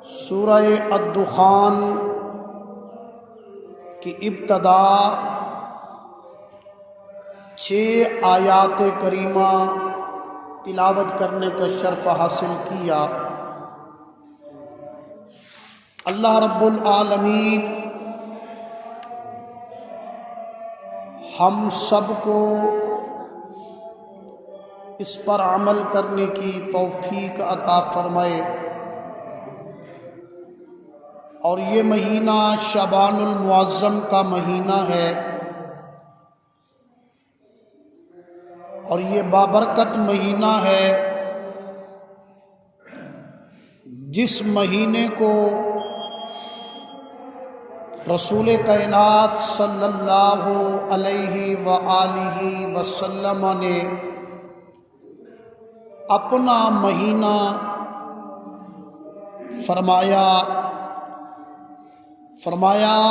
سورہ الدخان کی ابتدا 6 آیات کریمہ تلاوت کرنے کا شرف حاصل کیا۔ اللہ رب العالمین ہم سب کو اس پر عمل کرنے کی توفیق عطا فرمائے، اور یہ مہینہ شعبان المعظم کا مہینہ ہے، اور یہ بابرکت مہینہ ہے جس مہینے کو رسول کائنات صلی اللہ علیہ وآلہ وسلم نے اپنا مہینہ فرمایا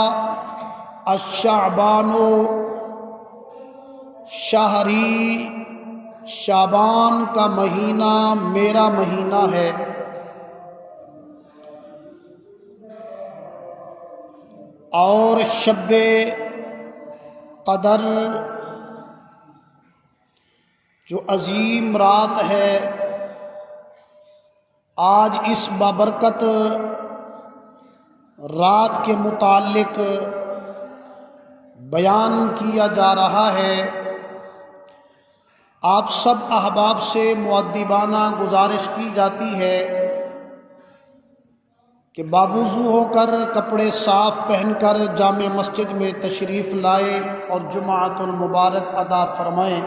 الشعبان شہری، شعبان کا مہینہ میرا مہینہ ہے۔ اور شب قدر جو عظیم رات ہے، آج اس بابرکت رات کے متعلق بیان کیا جا رہا ہے۔ آپ سب احباب سے مؤدبانہ گزارش کی جاتی ہے کہ باوضو ہو کر، کپڑے صاف پہن کر جامع مسجد میں تشریف لائے اور جمعۃ المبارک ادا فرمائیں۔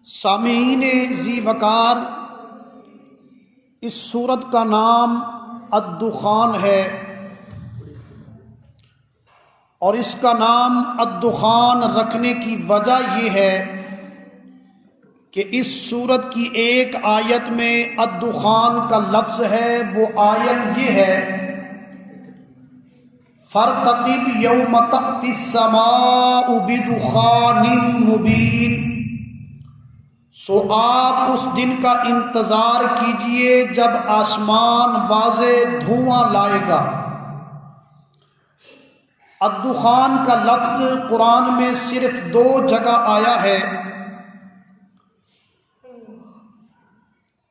سامعین ذی وقار، اس سورت کا نام الدخان ہے، اور اس کا نام الدخان رکھنے کی وجہ یہ ہے کہ اس سورت کی ایک آیت میں الدخان کا لفظ ہے۔ وہ آیت یہ ہے فَارْتَقِبْ يَوْمَ تَأْتِي السَّمَاءُ بِدُخَانٍ مُبِينٍ، سو آپ اس دن کا انتظار کیجئے جب آسمان واضح دھواں لائے گا۔ الدخان کا لفظ قرآن میں صرف 2 جگہ آیا ہے،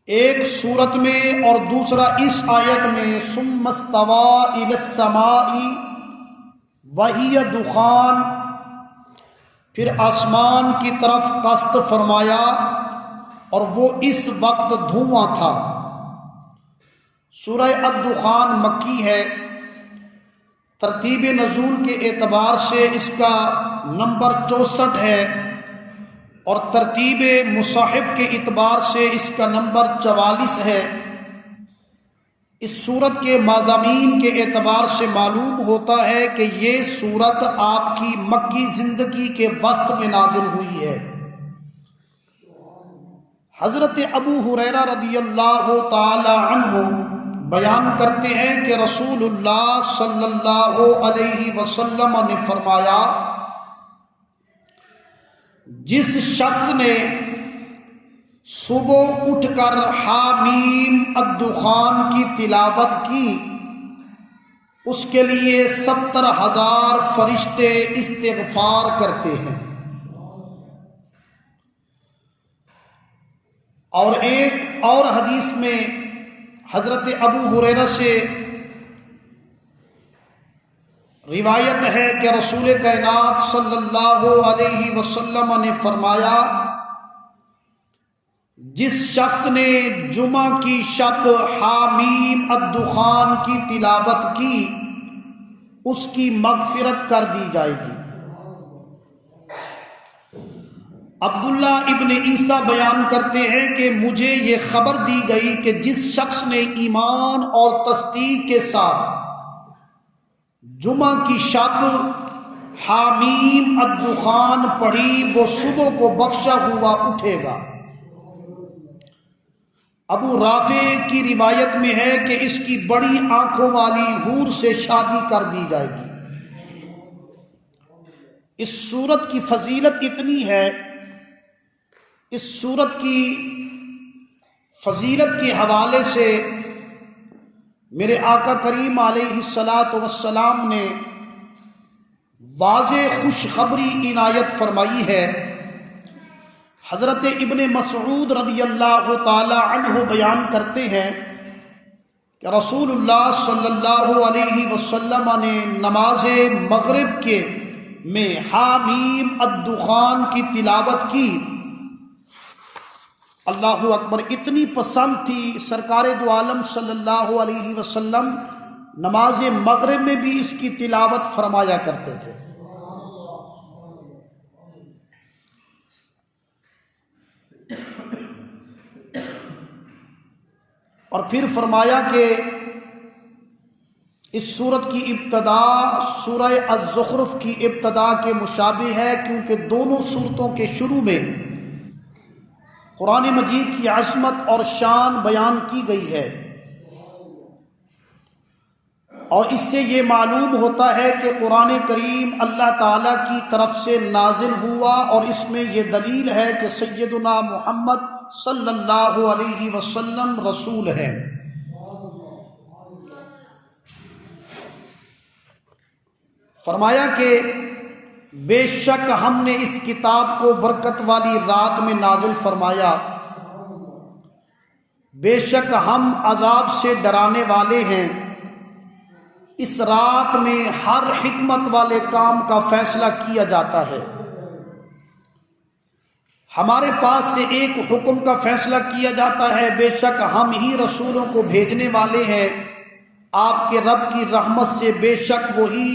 ایک سورت میں اور دوسرا اس آیت میں ثم استوى الى السماء وهي دخان، پھر آسمان کی طرف قصد فرمایا اور وہ اس وقت دھواں تھا۔ سورہ الدخان مکی ہے، ترتیب نزول کے اعتبار سے اس کا نمبر 64 ہے، اور ترتیب مصحف کے اعتبار سے اس کا نمبر 44 ہے۔ اس سورت کے مضامین کے اعتبار سے معلوم ہوتا ہے کہ یہ سورت آپ کی مکی زندگی کے وسط میں نازل ہوئی ہے۔ حضرت ابو ہریرہ رضی اللہ تعالی عنہ بیان کرتے ہیں کہ رسول اللہ صلی اللہ علیہ وسلم نے فرمایا، جس شخص نے صبح اٹھ کر حامیم الدخان کی تلاوت کی، اس کے لیے 70,000 فرشتے استغفار کرتے ہیں۔ اور ایک اور حدیث میں حضرت ابو ہریرہ سے روایت ہے کہ رسول کائنات صلی اللہ علیہ وسلم نے فرمایا، جس شخص نے جمعہ کی شب حامیم الدخان کی تلاوت کی، اس کی مغفرت کر دی جائے گی۔ عبداللہ ابن عیسیٰ بیان کرتے ہیں کہ مجھے یہ خبر دی گئی کہ جس شخص نے ایمان اور تصدیق کے ساتھ جمعہ کی شب حامیم الدخان پڑھی، وہ صبح کو بخشا ہوا اٹھے گا۔ ابو رافع کی روایت میں ہے کہ اس کی بڑی آنکھوں والی حور سے شادی کر دی جائے گی۔ اس سورت کی فضیلت اتنی ہے، اس سورت کی فضیلت کے حوالے سے میرے آقا کریم علیہ الصلاۃ والسلام نے واضح خوشخبری عنایت فرمائی ہے۔ حضرت ابن مسعود رضی اللہ تعالی عنہ بیان کرتے ہیں کہ رسول اللہ صلی اللہ علیہ وسلم نے نماز مغرب کے میں حامیم الدخان کی تلاوت کی۔ اللہ اکبر، اتنی پسند تھی سرکار دو عالم صلی اللہ علیہ وسلم، نماز مغرب میں بھی اس کی تلاوت فرمایا کرتے تھے۔ اور پھر فرمایا کہ اس سورت کی ابتدا سورہ الزخرف کی ابتدا کے مشابہ ہے، کیونکہ دونوں سورتوں کے شروع میں قرآن مجید کی عظمت اور شان بیان کی گئی ہے، اور اس سے یہ معلوم ہوتا ہے کہ قرآن کریم اللہ تعالیٰ کی طرف سے نازل ہوا، اور اس میں یہ دلیل ہے کہ سیدنا محمد صلی اللہ علیہ وسلم رسول ہیں۔ فرمایا کہ بے شک ہم نے اس کتاب کو برکت والی رات میں نازل فرمایا، بے شک ہم عذاب سے ڈرانے والے ہیں۔ اس رات میں ہر حکمت والے کام کا فیصلہ کیا جاتا ہے۔ ہمارے پاس سے ایک حکم کا فیصلہ کیا جاتا ہے، بے شک ہم ہی رسولوں کو بھیجنے والے ہیں آپ کے رب کی رحمت سے، بے شک وہی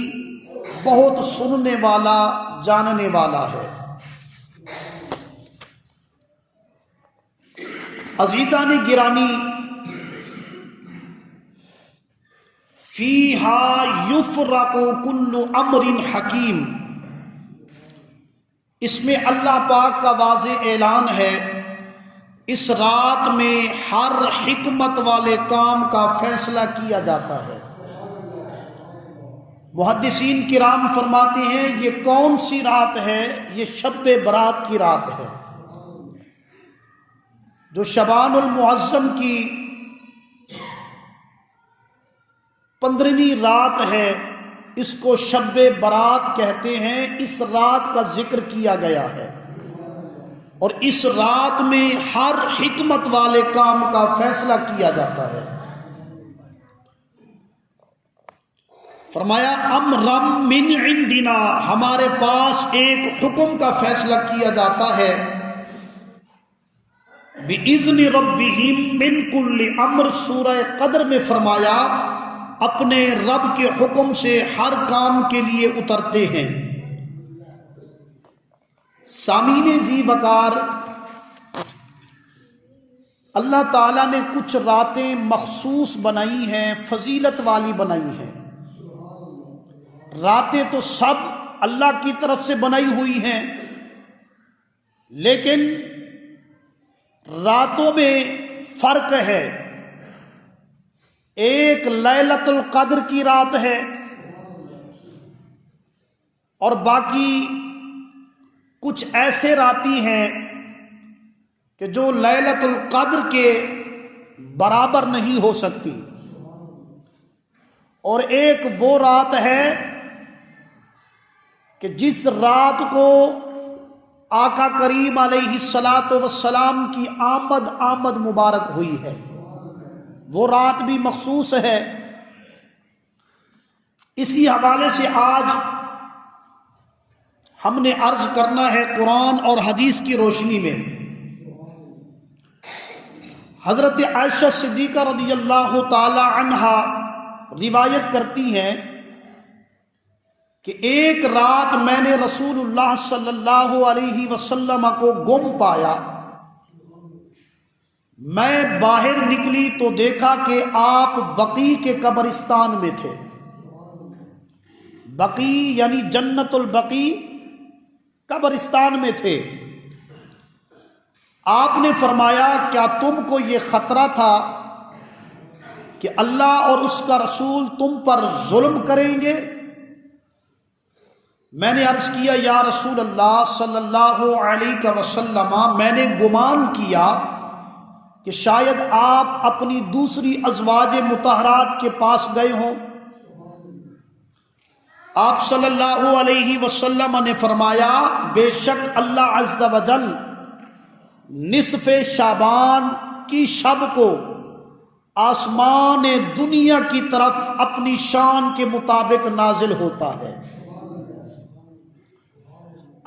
بہت سننے والا جاننے والا ہے۔ عزیزان گرامی، فیہا یفرق کل امر حکیم، اس میں اللہ پاک کا واضح اعلان ہے، اس رات میں ہر حکمت والے کام کا فیصلہ کیا جاتا ہے۔ محدثین کرام فرماتے ہیں یہ کون سی رات ہے؟ یہ شب برات کی رات ہے، جو شعبان المعظم کی 15ویں رات ہے، اس کو شب برات کہتے ہیں۔ اس رات کا ذکر کیا گیا ہے، اور اس رات میں ہر حکمت والے کام کا فیصلہ کیا جاتا ہے۔ فرمایا امرم من عندنا، ہمارے پاس ایک حکم کا فیصلہ کیا جاتا ہے۔ بِإِذْنِ رَبِّهِمْ مِنْ كُلِّ امر، سورہ قدر میں فرمایا اپنے رب کے حکم سے ہر کام کے لیے اترتے ہیں۔ سامعین ذی وقار، اللہ تعالیٰ نے کچھ راتیں مخصوص بنائی ہیں، فضیلت والی بنائی ہیں۔ راتیں تو سب اللہ کی طرف سے بنائی ہوئی ہیں، لیکن راتوں میں فرق ہے۔ ایک لیلۃ القدر کی رات ہے، اور باقی کچھ ایسے راتی ہیں کہ جو لیلۃ القدر کے برابر نہیں ہو سکتی، اور ایک وہ رات ہے کہ جس رات کو آقا کریم علیہ الصلاۃ والسلام کی آمد مبارک ہوئی ہے، وہ رات بھی مخصوص ہے۔ اسی حوالے سے آج ہم نے عرض کرنا ہے قرآن اور حدیث کی روشنی میں۔ حضرت عائشہ صدیقہ رضی اللہ تعالی عنہا روایت کرتی ہیں کہ ایک رات میں نے رسول اللہ صلی اللہ علیہ وسلم کو گم پایا۔ میں باہر نکلی تو دیکھا کہ آپ بقیع کے قبرستان میں تھے۔ بقیع یعنی جنت البقیع قبرستان میں تھے۔ آپ نے فرمایا کیا تم کو یہ خطرہ تھا کہ اللہ اور اس کا رسول تم پر ظلم کریں گے؟ میں نے عرض کیا یا رسول اللہ صلی اللہ علیہ وسلم، میں نے گمان کیا کہ شاید آپ اپنی دوسری ازواج مطہرات کے پاس گئے ہوں. آپ صلی اللہ علیہ وسلم نے فرمایا بے شک اللہ عز و جل نصف شعبان کی شب کو آسمان دنیا کی طرف اپنی شان کے مطابق نازل ہوتا ہے.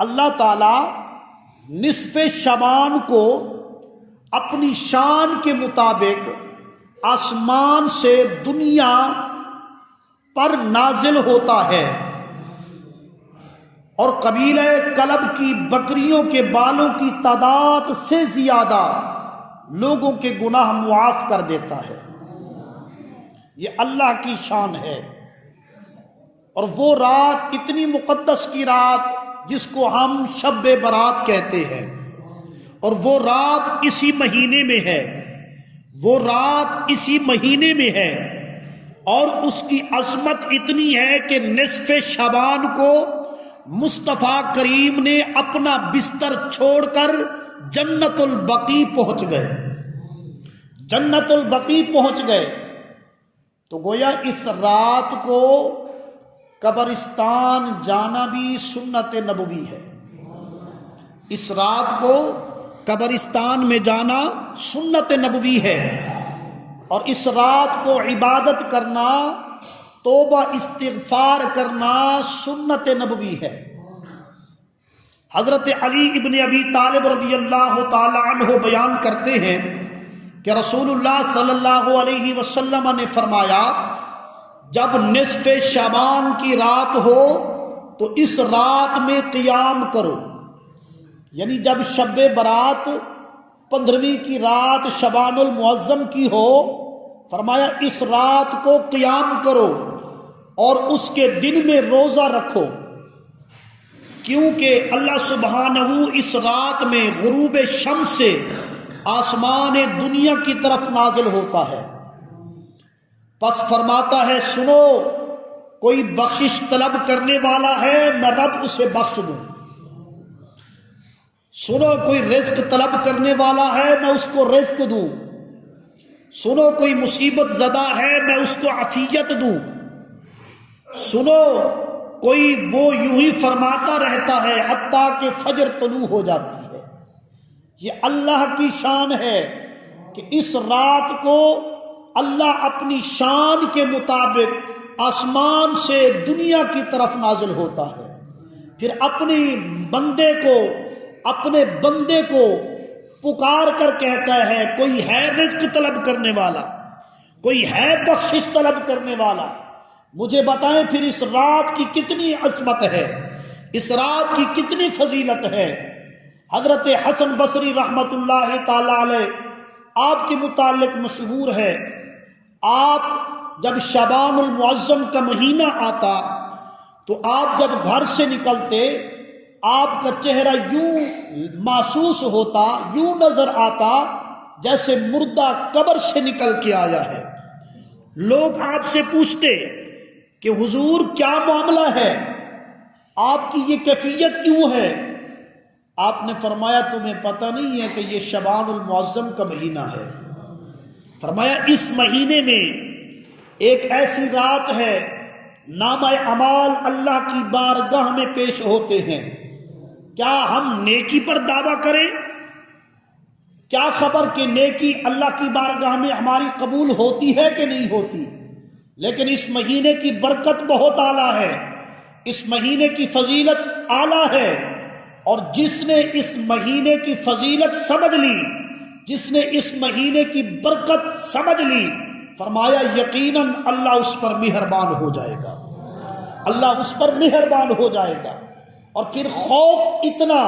اللہ تعالی نصف شعبان کو اپنی شان کے مطابق آسمان سے دنیا پر نازل ہوتا ہے اور قبیلہ کلب کی بکریوں کے بالوں کی تعداد سے زیادہ لوگوں کے گناہ معاف کر دیتا ہے. یہ اللہ کی شان ہے. اور وہ رات اتنی مقدس کی رات جس کو ہم شب برات کہتے ہیں، اور وہ رات اسی مہینے میں ہے، وہ رات اسی مہینے میں ہے، اور اس کی عظمت اتنی ہے کہ نصف شعبان کو مصطفیٰ کریم نے اپنا بستر چھوڑ کر جنت البقیع پہنچ گئے. جنت البقیع پہنچ گئے تو گویا اس رات کو قبرستان جانا بھی سنت نبوی ہے. اس رات کو قبرستان میں جانا سنت نبوی ہے، اور اس رات کو عبادت کرنا، توبہ استغفار کرنا سنت نبوی ہے. حضرت علی ابن ابی طالب رضی اللہ تعالی عنہ بیان کرتے ہیں کہ رسول اللہ صلی اللہ علیہ وسلم نے فرمایا جب نصف شعبان کی رات ہو تو اس رات میں قیام کرو. یعنی جب شب برات 15ویں کی رات شعبان المعظم کی ہو، فرمایا اس رات کو قیام کرو اور اس کے دن میں روزہ رکھو، کیونکہ اللہ سبحانہ اس رات میں غروب شمس سے آسمان دنیا کی طرف نازل ہوتا ہے. پس فرماتا ہے سنو، کوئی بخشش طلب کرنے والا ہے میں رب اسے بخش دوں. سنو، کوئی رزق طلب کرنے والا ہے میں اس کو رزق دوں. سنو، کوئی مصیبت زدہ ہے میں اس کو عافیت دوں. سنو، کوئی وہ یوں ہی فرماتا رہتا ہے حتیٰ کہ فجر طلوع ہو جاتی ہے. یہ اللہ کی شان ہے کہ اس رات کو اللہ اپنی شان کے مطابق آسمان سے دنیا کی طرف نازل ہوتا ہے، پھر اپنے بندے کو پکار کر کہتا ہے کوئی ہے رزق طلب کرنے والا، کوئی ہے بخشش طلب کرنے والا، مجھے بتائیں پھر اس رات کی کتنی عظمت ہے، اس رات کی کتنی فضیلت ہے. حضرت حسن بصری رحمت اللہ تعالی علیہ آپ کے متعلق مشہور ہے، آپ جب شعبان المعظم کا مہینہ آتا تو آپ جب گھر سے نکلتے آپ کا چہرہ یوں محسوس ہوتا، یوں نظر آتا جیسے مردہ قبر سے نکل کے آیا ہے. لوگ آپ سے پوچھتے کہ حضور کیا معاملہ ہے، آپ کی یہ کیفیت کیوں ہے؟ آپ نے فرمایا تمہیں پتہ نہیں ہے کہ یہ شعبان المعظم کا مہینہ ہے. فرمایا اس مہینے میں ایک ایسی رات ہے نامہ اعمال اللہ کی بارگاہ میں پیش ہوتے ہیں. کیا ہم نیکی پر دعویٰ کریں؟ کیا خبر کہ نیکی اللہ کی بارگاہ میں ہماری قبول ہوتی ہے کہ نہیں ہوتی؟ لیکن اس مہینے کی برکت بہت اعلیٰ ہے، اس مہینے کی فضیلت اعلیٰ ہے، اور جس نے اس مہینے کی فضیلت سمجھ لی، جس نے اس مہینے کی برکت سمجھ لی، فرمایا یقیناً اللہ اس پر مہربان ہو جائے گا، اللہ اس پر مہربان ہو جائے گا. اور پھر خوف اتنا،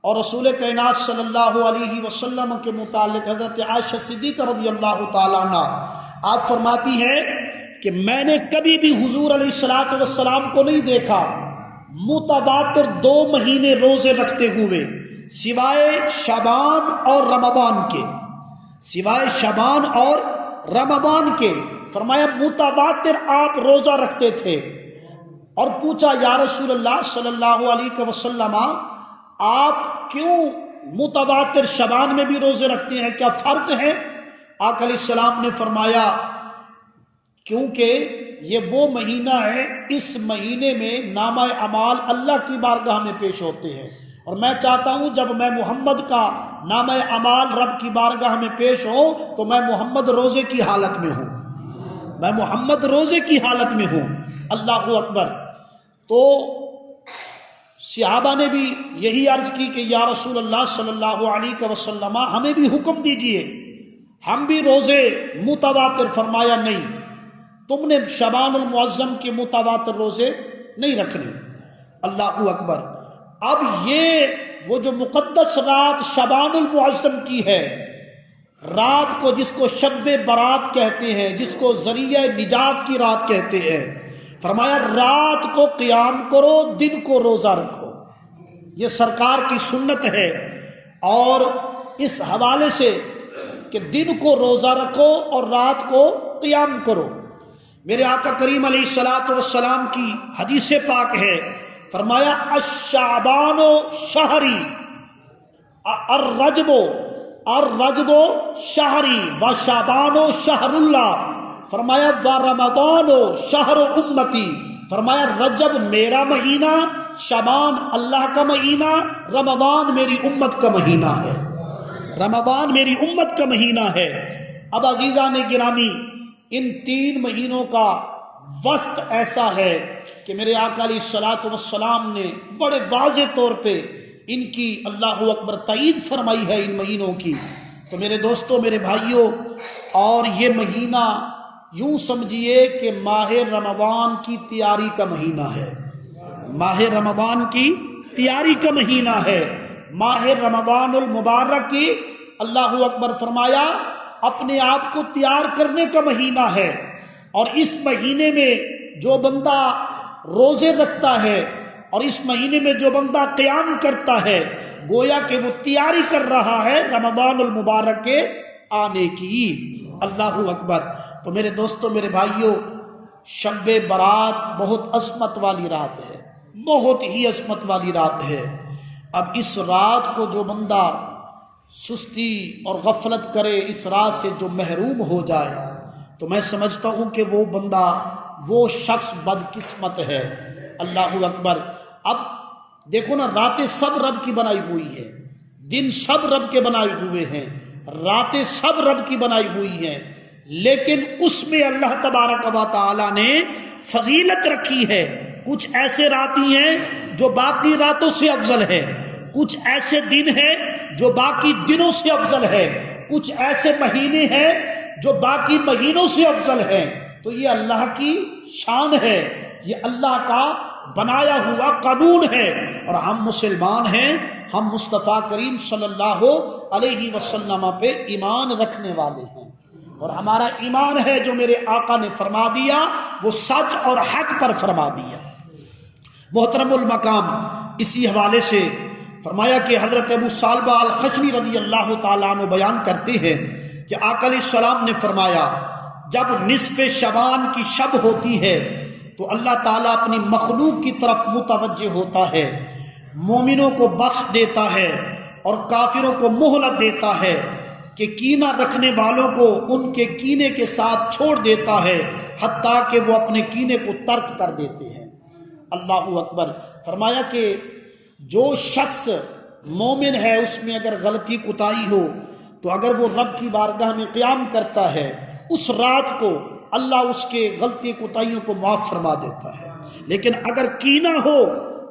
اور رسول کائنات صلی اللہ علیہ وسلم کے متعلق حضرت عائشہ صدیقہ رضی اللہ تعالیٰ عنہ آپ فرماتی ہیں کہ میں نے کبھی بھی حضور علیہ الصلوۃ والسلام کو نہیں دیکھا متواتر 2 مہینے روزے رکھتے ہوئے سوائے شعبان اور رمضان کے، سوائے شعبان اور رمضان کے. فرمایا متواتر آپ روزہ رکھتے تھے. اور پوچھا یا رسول اللہ صلی اللہ علیہ وسلم آپ کیوں متواتر شعبان میں بھی روزے رکھتے ہیں، کیا فرض ہیں؟ آقا علیہ السلام نے فرمایا کیونکہ یہ وہ مہینہ ہے، اس مہینے میں نامہ اعمال اللہ کی بارگاہ میں پیش ہوتے ہیں، اور میں چاہتا ہوں جب میں محمد کا نامہ اعمال رب کی بارگاہ میں پیش ہو تو میں محمد روزے کی حالت میں ہوں، میں محمد روزے کی حالت میں ہوں۔ اللہ اکبر۔ تو صحابہ نے بھی یہی عرض کی کہ یا رسول اللہ صلی اللہ علیہ وسلم ہمیں بھی حکم دیجئے، ہم بھی روزے متواتر۔ فرمایا نہیں، تم نے شعبان المعظم کے متواتر روزے نہیں رکھنے۔ اللہ اکبر۔ اب یہ وہ جو مقدس رات شعبان المعظم کی ہے، رات کو جس کو شب برات کہتے ہیں، جس کو ذریعہ نجات کی رات کہتے ہیں، فرمایا رات کو قیام کرو، دن کو روزہ رکھو۔ یہ سرکار کی سنت ہے، اور اس حوالے سے کہ دن کو روزہ رکھو اور رات کو قیام کرو، میرے آقا کریم علیہ الصلوۃ والسلام کی حدیث پاک ہے، فرمایا الشعبان شہری الرجب شہری و شعبان شہر اللہ، فرمایا و رمضان شہر امتی، فرمایا رجب میرا مہینہ، شعبان اللہ کا مہینہ، رمضان میری امت کا مہینہ ہے، رمضان میری امت کا مہینہ ہے۔ اب عزیزان گرامی، ان 3 مہینوں کا وسط ایسا ہے کہ میرے آقا علیہ الصلوۃ والسلام نے بڑے واضح طور پہ ان کی اللہ اکبر تائید فرمائی ہے ان مہینوں کی۔ تو میرے دوستوں، میرے بھائیوں، اور یہ مہینہ یوں سمجھیے کہ ماہ رمضان کی تیاری کا مہینہ ہے، ماہ رمضان کی تیاری کا مہینہ ہے، ماہ رمضان المبارک کی اللہ اکبر فرمایا اپنے آپ کو تیار کرنے کا مہینہ ہے۔ اور اس مہینے میں جو بندہ روزے رکھتا ہے اور اس مہینے میں جو بندہ قیام کرتا ہے، گویا کہ وہ تیاری کر رہا ہے رمضان المبارک کے آنے کی۔ اللہ اکبر۔ تو میرے دوستوں، میرے بھائیوں، شب برات بہت عظمت والی رات ہے، بہت ہی عظمت والی رات ہے۔ اب اس رات کو جو بندہ سستی اور غفلت کرے، اس رات سے جو محروم ہو جائے، تو میں سمجھتا ہوں کہ وہ بندہ، وہ شخص بدقسمت ہے۔ اللہ اکبر۔ اب دیکھو نا، راتیں سب رب کی بنائی ہوئی ہیں، دن سب رب کے بنائے ہوئے ہیں، راتیں سب رب کی بنائی ہوئی ہیں، لیکن اس میں اللہ تبارک و تعالی نے فضیلت رکھی ہے۔ کچھ ایسے راتی ہیں جو باقی راتوں سے افضل ہے، کچھ ایسے دن ہیں جو باقی دنوں سے افضل ہے، کچھ ایسے مہینے ہیں جو باقی مہینوں سے افضل ہیں۔ تو یہ اللہ کی شان ہے، یہ اللہ کا بنایا ہوا قانون ہے، اور ہم مسلمان ہیں، ہم مصطفیٰ کریم صلی اللہ علیہ وسلم پہ ایمان رکھنے والے ہیں، اور ہمارا ایمان ہے جو میرے آقا نے فرما دیا وہ سچ اور حق پر فرما دیا۔ محترم المقام، اسی حوالے سے فرمایا کہ حضرت ابو ثعلبہ الخشنی رضی اللہ تعالیٰ عنہ بیان کرتے ہیں کہ آقا علیہ السلام نے فرمایا جب نصف شعبان کی شب ہوتی ہے تو اللہ تعالیٰ اپنی مخلوق کی طرف متوجہ ہوتا ہے، مومنوں کو بخش دیتا ہے اور کافروں کو مہلت دیتا ہے کہ کینہ رکھنے والوں کو ان کے کینے کے ساتھ چھوڑ دیتا ہے، حتیٰ کہ وہ اپنے کینے کو ترک کر دیتے ہیں۔ اللہ اکبر۔ فرمایا کہ جو شخص مومن ہے اس میں اگر غلطی کوتاہی ہو تو اگر وہ رب کی بارگاہ میں قیام کرتا ہے، اس رات کو اللہ اس کے غلطی کوتاہیوں کو معاف فرما دیتا ہے، لیکن اگر کینہ ہو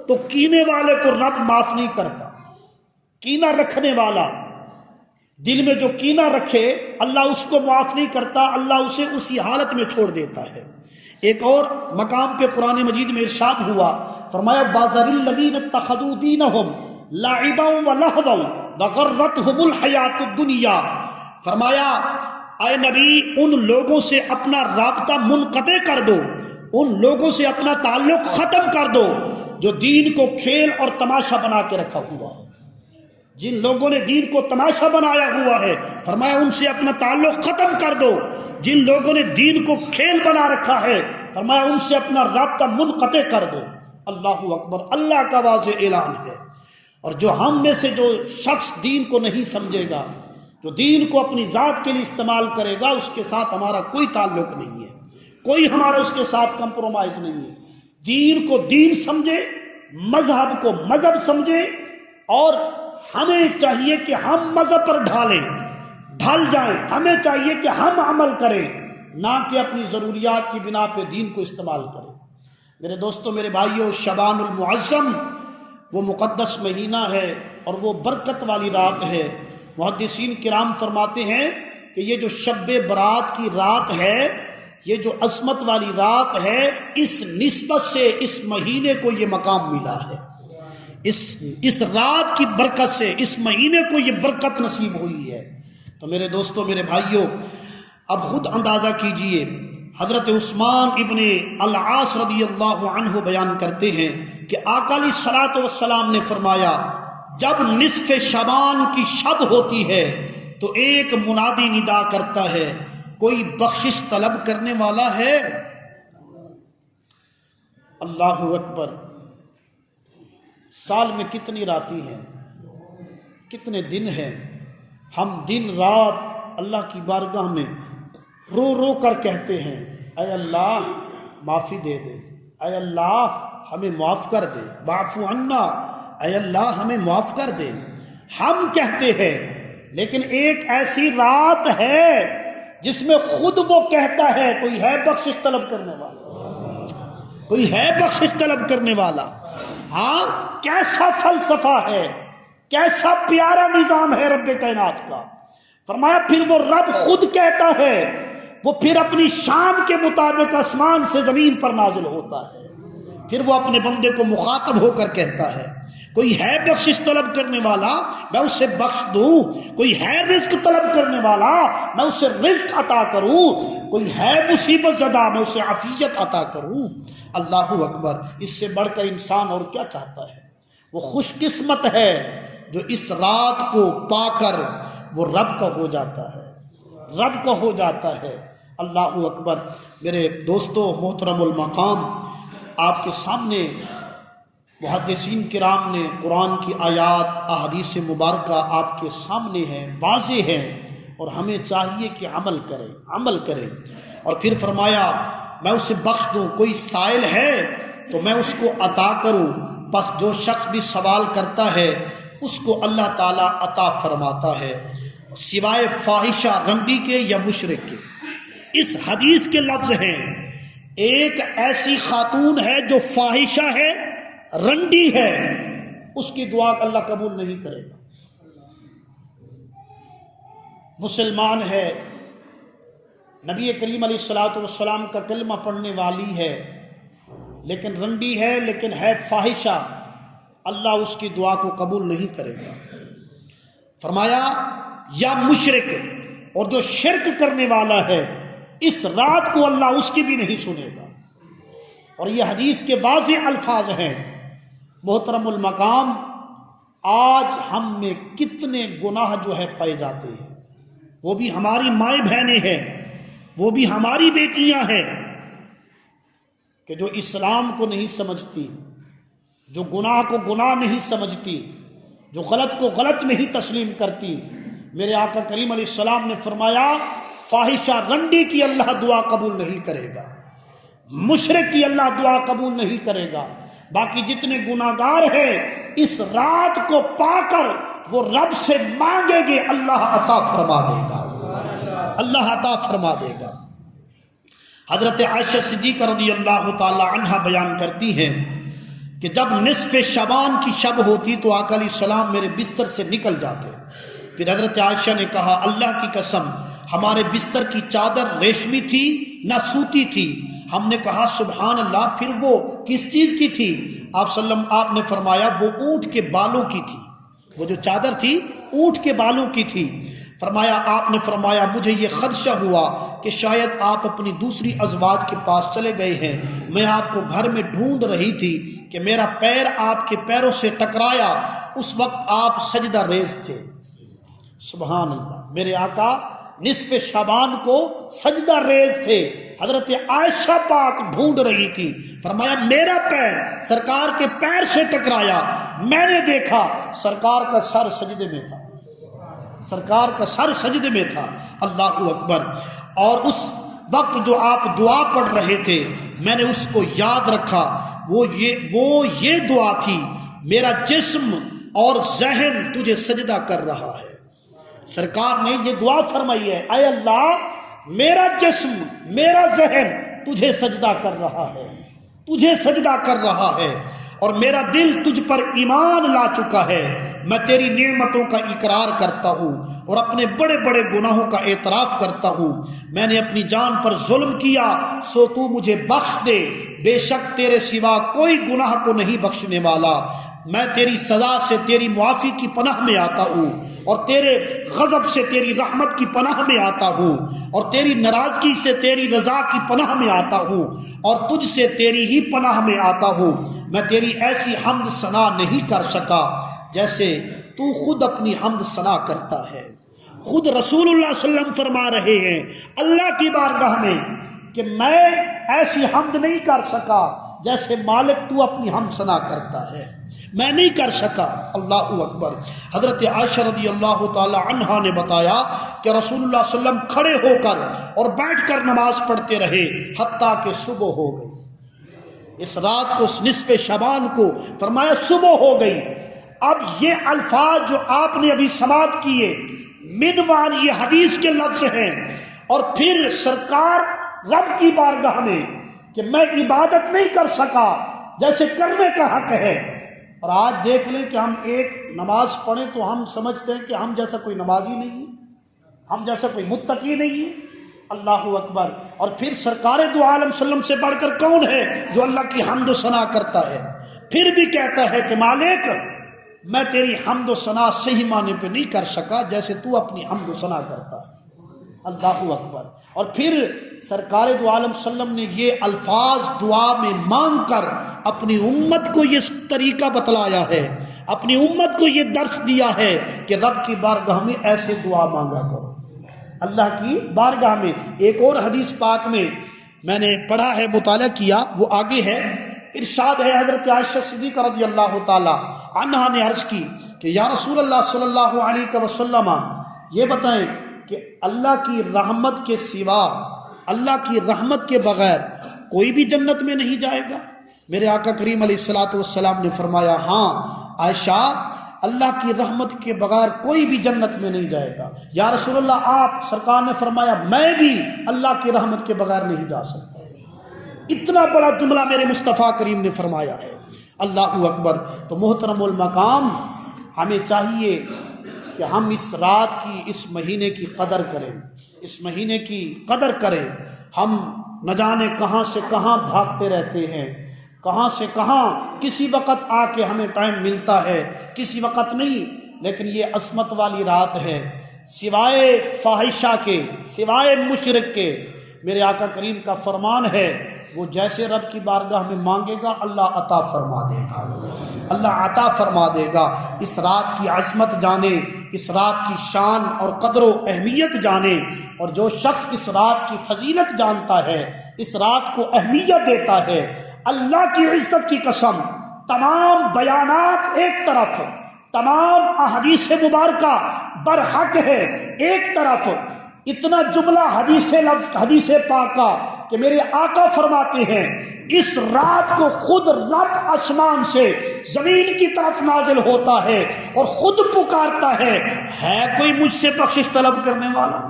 تو کینے والے کو رب معاف نہیں کرتا۔ کینہ رکھنے والا، دل میں جو کینہ رکھے، اللہ اس کو معاف نہیں کرتا، اللہ اسے اسی حالت میں چھوڑ دیتا ہے۔ ایک اور مقام پہ قرآن مجید میں ارشاد ہوا، فرمایا وَذَرِ الَّذِينَ اتَّخَذُوا دِينَهُمْ لَعِبًا وَلَهْوًا وَغَرَّتْهُمُ الْحَيَاةُ الدُّنْيَا۔ فرمایا اے نبی، ان لوگوں سے اپنا رابطہ منقطع کر دو، ان لوگوں سے اپنا تعلق ختم کر دو جو دین کو کھیل اور تماشا بنا کے رکھا ہوا ہے۔ جن لوگوں نے دین کو تماشا بنایا ہوا ہے، فرمایا ان سے اپنا تعلق ختم کر دو۔ جن لوگوں نے دین کو کھیل بنا رکھا ہے، فرمایا ان سے اپنا رابطہ منقطع کر دو۔ اللہ اکبر۔ اللہ کا واضح اعلان ہے۔ اور جو ہم میں سے جو شخص دین کو نہیں سمجھے گا، جو دین کو اپنی ذات کے لیے استعمال کرے گا، اس کے ساتھ ہمارا کوئی تعلق نہیں ہے، کوئی ہمارا اس کے ساتھ کمپرومائز نہیں ہے۔ دین کو دین سمجھے، مذہب کو مذہب سمجھے، اور ہمیں چاہیے کہ ہم مذہب پر ڈھل جائیں، ہمیں چاہیے کہ ہم عمل کریں، نہ کہ اپنی ضروریات کی بنا پہ دین کو استعمال کریں۔ میرے دوستو، میرے بھائیو، شعبان المعظم وہ مقدس مہینہ ہے اور وہ برکت والی رات ہے۔ محدثین کرام فرماتے ہیں کہ یہ جو شب برات کی رات ہے، یہ جو عظمت والی رات ہے، اس نسبت سے اس مہینے کو یہ مقام ملا ہے، اس رات کی برکت سے اس مہینے کو یہ برکت نصیب ہوئی ہے۔ تو میرے دوستو، میرے بھائیو، اب خود اندازہ کیجئے، حضرت عثمان ابن العاص رضی اللہ عنہ بیان کرتے ہیں کہ آقا علیہ الصلوۃ والسلام نے فرمایا، جب نصف شعبان کی شب ہوتی ہے تو ایک منادی ندا کرتا ہے، کوئی بخشش طلب کرنے والا ہے؟ اللہ اکبر! سال میں کتنی راتی ہیں، کتنے دن ہیں؟ ہم دن رات اللہ کی بارگاہ میں رو رو کر کہتے ہیں، اے اللہ معافی دے دے، اے اللہ ہمیں معاف کر دے، واعف عنا، اے اللہ ہمیں معاف کر دے۔ ہم کہتے ہیں، لیکن ایک ایسی رات ہے جس میں خود وہ کہتا ہے، کوئی ہے بخشش طلب کرنے والا؟ کوئی ہے بخشش طلب کرنے والا؟ ہاں، کیسا فلسفہ ہے، کیسا پیارا نظام ہے رب کائنات کا۔ فرمایا پھر وہ رب خود کہتا ہے، وہ پھر اپنی شان کے مطابق آسمان سے زمین پر نازل ہوتا ہے، پھر وہ اپنے بندے کو مخاطب ہو کر کہتا ہے، کوئی ہے بخشش طلب کرنے والا، میں اسے بخش دوں، کوئی ہے رزق طلب کرنے والا، میں اسے رزق عطا کروں، کوئی ہے مصیبت زدہ، میں اسے عافیت عطا کروں۔ اللہ اکبر! اس سے بڑھ کر انسان اور کیا چاہتا ہے؟ وہ خوش قسمت ہے جو اس رات کو پا کر وہ رب کا ہو جاتا ہے، رب کا ہو جاتا ہے۔ اللہ اکبر! میرے دوستو محترم المقام، آپ کے سامنے محدثین کرام نے قرآن کی آیات، احادیث مبارکہ آپ کے سامنے ہیں، واضح ہیں، اور ہمیں چاہیے کہ عمل کریں۔ اور پھر فرمایا میں اسے بخش دوں، کوئی سائل ہے تو میں اس کو عطا کروں، بس جو شخص بھی سوال کرتا ہے اس کو اللہ تعالیٰ عطا فرماتا ہے، سوائے فاحشہ، رنڈی کے یا مشرک کے۔ اس حدیث کے لفظ ہیں، ایک ایسی خاتون ہے جو فاحشہ ہے، رنڈی ہے، اس کی دعا اللہ قبول نہیں کرے گا۔ مسلمان ہے، نبی کریم علیہ الصلوۃ والسلام کا کلمہ پڑھنے والی ہے، لیکن رنڈی ہے، لیکن ہے فاحشہ، اللہ اس کی دعا کو قبول نہیں کرے گا۔ فرمایا یا مشرک، اور جو شرک کرنے والا ہے، اس رات کو اللہ اس کی بھی نہیں سنے گا۔ اور یہ حدیث کے واضح الفاظ ہیں۔ محترم المقام، آج ہم میں کتنے گناہ جو ہے پائے جاتے ہیں، وہ بھی ہماری مائیں بہنیں ہیں، وہ بھی ہماری بیٹیاں ہیں، کہ جو اسلام کو نہیں سمجھتی، جو گناہ کو گناہ نہیں سمجھتی، جو غلط کو غلط نہیں تسلیم کرتی۔ میرے آقا کریم علیہ السلام نے فرمایا، فاحشہ رنڈی کی اللہ دعا قبول نہیں کرے گا، مشرک کی اللہ دعا قبول نہیں کرے گا۔ باقی جتنے گناہگار ہیں، اس رات کو پا کر وہ رب سے مانگیں گے، اللہ عطا فرما دے گا، اللہ عطا فرما دے گا۔ حضرت عائشہ صدیقہ رضی اللہ تعالی عنہ بیان کرتی ہیں کہ جب نصف شعبان کی شب ہوتی تو آقا علیہ السلام میرے بستر سے نکل جاتے۔ پھر حضرت عائشہ نے کہا، اللہ کی قسم ہمارے بستر کی چادر ریشمی تھی نہ سوتی تھی۔ ہم نے کہا سبحان اللہ، پھر وہ کس چیز کی تھی؟ آپ نے فرمایا وہ اونٹ کے بالوں کی تھی، وہ جو چادر تھی اونٹ کے بالوں کی تھی۔ آپ نے فرمایا مجھے یہ خدشہ ہوا کہ شاید آپ اپنی دوسری ازواج کے پاس چلے گئے ہیں، میں آپ کو گھر میں ڈھونڈ رہی تھی کہ میرا پیر آپ کے پیروں سے ٹکرایا، اس وقت آپ سجدہ ریز تھے۔ سبحان اللہ! میرے آقا نصف شعبان کو سجدہ ریز تھے، حضرت عائشہ پاک ڈھونڈ رہی تھی، فرمایا میرا پیر سرکار کے پیر سے ٹکرایا، میں نے دیکھا سرکار کا سر سجدے میں تھا، سرکار کا سر سجدے میں تھا۔ اللہ اکبر۔ اور اس وقت جو آپ دعا پڑھ رہے تھے میں نے اس کو یاد رکھا، وہ یہ دعا تھی، میرا جسم اور ذہن تجھے سجدہ کر رہا ہے۔ سرکار نے یہ دعا فرمائی ہے، اے اللہ میرا جسم میرا ذہن تجھے سجدہ کر رہا ہے، تجھے سجدہ کر رہا ہے، اور میرا دل تجھ پر ایمان لا چکا ہے، میں تیری نعمتوں کا اقرار کرتا ہوں اور اپنے بڑے بڑے گناہوں کا اعتراف کرتا ہوں، میں نے اپنی جان پر ظلم کیا سو تو مجھے بخش دے، بے شک تیرے سوا کوئی گناہ کو نہیں بخشنے والا، میں تیری سزا سے تیری معافی کی پناہ میں آتا ہوں، اور تیرے غضب سے تیری رحمت کی پناہ میں آتا ہوں، اور تیری ناراضگی سے تیری رضا کی پناہ میں آتا ہوں، اور تجھ سے تیری ہی پناہ میں آتا ہوں۔ میں تیری ایسی حمد ثنا نہیں کر سکا جیسے تو خود اپنی حمد ثنا کرتا ہے۔ خود رسول اللہ صلی اللہ علیہ وسلم فرما رہے ہیں اللہ کی بارگاہ میں کہ میں ایسی حمد نہیں کر سکا جیسے مالک تو اپنی حمد ثنا کرتا ہے، میں نہیں کر سکا۔ اللہ اکبر۔ حضرت عائشہ رضی اللہ تعالی عنہا نے بتایا کہ رسول اللہ صلی اللہ علیہ وسلم کھڑے ہو کر اور بیٹھ کر نماز پڑھتے رہے حتیٰ کہ صبح ہو گئی۔ اس رات کو، اس نصف شعبان کو فرمایا صبح ہو گئی۔ اب یہ الفاظ جو آپ نے ابھی سماعت کیے منوان یہ حدیث کے لفظ ہیں، اور پھر سرکار رب کی بارگاہ میں کہ میں عبادت نہیں کر سکا جیسے کرنے کا حق ہے۔ اور آج دیکھ لیں کہ ہم ایک نماز پڑھیں تو ہم سمجھتے ہیں کہ ہم جیسا کوئی نمازی نہیں ہے، ہم جیسا کوئی متقی نہیں ہے۔ اللہ اکبر۔ اور پھر سرکار دو عالم صلی اللہ علیہ وسلم سے بڑھ کر کون ہے جو اللہ کی حمد و ثنا کرتا ہے؟ پھر بھی کہتا ہے کہ مالک میں تیری حمد و ثنا صحیح معنی پہ نہیں کر سکا جیسے تو اپنی حمد و ثنا کرتا ہے۔ اللہ اکبر۔ اور پھر سرکار دو عالم صلی اللہ علیہ وسلم نے یہ الفاظ دعا میں مانگ کر اپنی امت کو یہ طریقہ بتلایا ہے، اپنی امت کو یہ درس دیا ہے کہ رب کی بارگاہ میں ایسے دعا مانگا کرو۔ اللہ کی بارگاہ میں ایک اور حدیث پاک میں نے پڑھا ہے، مطالعہ کیا، وہ آگے ہے، ارشاد ہے حضرت عائشہ صدیقہ رضی اللہ تعالی عنہا نے عرض کی کہ یا رسول اللہ صلی اللہ علیہ وسلم یہ بتائیں کہ اللہ کی رحمت کے سوا، اللہ کی رحمت کے بغیر کوئی بھی جنت میں نہیں جائے گا؟ میرے آقا کریم علیہ الصلوۃ والسلام نے فرمایا ہاں عائشہ، اللہ کی رحمت کے بغیر کوئی بھی جنت میں نہیں جائے گا۔ یا رسول اللہ آپ سرکار نے فرمایا میں بھی اللہ کی رحمت کے بغیر نہیں جا سکتا۔ اتنا بڑا جملہ میرے مصطفیٰ کریم نے فرمایا ہے۔ اللہ اکبر۔ تو محترم المقام، ہمیں چاہیے کہ ہم اس رات کی، اس مہینے کی قدر کریں، اس مہینے کی قدر کریں۔ ہم نہ جانے کہاں سے کہاں بھاگتے رہتے ہیں، کہاں سے کہاں، کسی وقت آ کے ہمیں ٹائم ملتا ہے، کسی وقت نہیں، لیکن یہ عصمت والی رات ہے، سوائے فاحشہ کے، سوائے مشرک کے۔ میرے آقا کریم کا فرمان ہے وہ جیسے رب کی بارگاہ میں مانگے گا اللہ عطا فرما دے گا، اللہ عطا فرما دے گا۔ اس رات کی عظمت جانے، اس رات کی شان اور قدر و اہمیت جانے، اور جو شخص اس رات کی فضیلت جانتا ہے، اس رات کو اہمیت دیتا ہے، اللہ کی عزت کی قسم، تمام بیانات ایک طرف، تمام احادیث مبارکہ برحق ہے ایک طرف، اتنا جملہ حدیث پاک کا کہ میرے آقا فرماتے ہیں اس رات کو خود رب آسمان سے زمین کی طرف نازل ہوتا ہے اور خود پکارتا ہے کوئی مجھ سے بخشش طلب کرنے والا؟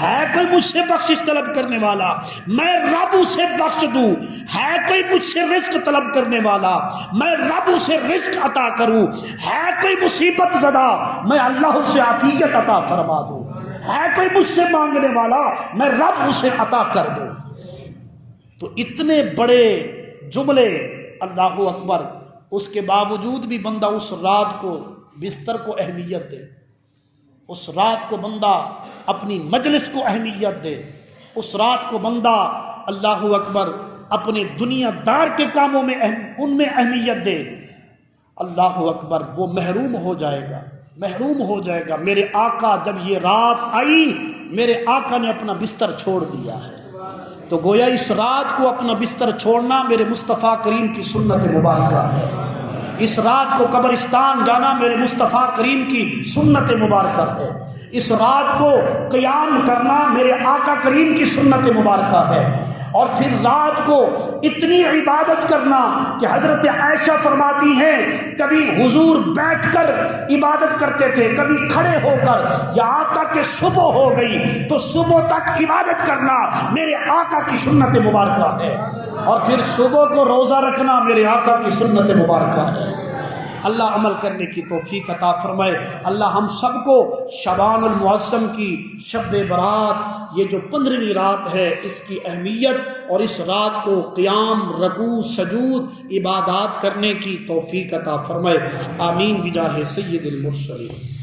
ہے کوئی مجھ سے بخشش طلب کرنے والا؟ میں رب اسے بخش دوں۔ ہے کوئی مجھ سے رزق طلب کرنے والا؟ میں رب اسے رزق عطا کروں۔ ہے کوئی مصیبت زدہ؟ میں اللہ اسے عافیت عطا فرما دوں۔ ہے کوئی مجھ سے مانگنے والا؟ میں رب اسے عطا کر دوں۔ تو اتنے بڑے جملے، اللہ اکبر، اس کے باوجود بھی بندہ اس رات کو، بستر کو اہمیت دے، اس رات کو بندہ اپنی مجلس کو اہمیت دے، اس رات کو بندہ اللہ اکبر اپنے دنیا دار کے کاموں میں ان میں اہمیت دے، اللہ اکبر، وہ محروم ہو جائے گا، محروم ہو جائے گا۔ میرے آقا جب یہ رات آئی، میرے آقا نے اپنا بستر چھوڑ دیا ہے، تو گویا اس رات کو اپنا بستر چھوڑنا میرے مصطفیٰ کریم کی سنت مبارکہ ہے۔ اس رات کو قبرستان جانا میرے مصطفیٰ کریم کی سنت مبارکہ ہے۔ اس رات کو قیام کرنا میرے آقا کریم کی سنت مبارکہ ہے۔ اور پھر رات کو اتنی عبادت کرنا کہ حضرت عائشہ فرماتی ہیں کبھی حضور بیٹھ کر عبادت کرتے تھے، کبھی کھڑے ہو کر، یہاں تک کہ صبح ہو گئی تو صبح تک عبادت کرنا میرے آقا کی سنت مبارکہ ہے۔ اور پھر صبح کو روزہ رکھنا میرے آقا کی سنت مبارکہ ہے۔ اللہ عمل کرنے کی توفیق عطا فرمائے۔ اللہ ہم سب کو شعبان المعظم کی شب برات، یہ جو 15ویں رات ہے، اس کی اہمیت اور اس رات کو قیام، رکوع، سجود، عبادات کرنے کی توفیق عطا فرمائے۔ آمین بجاہ سید المرسلین۔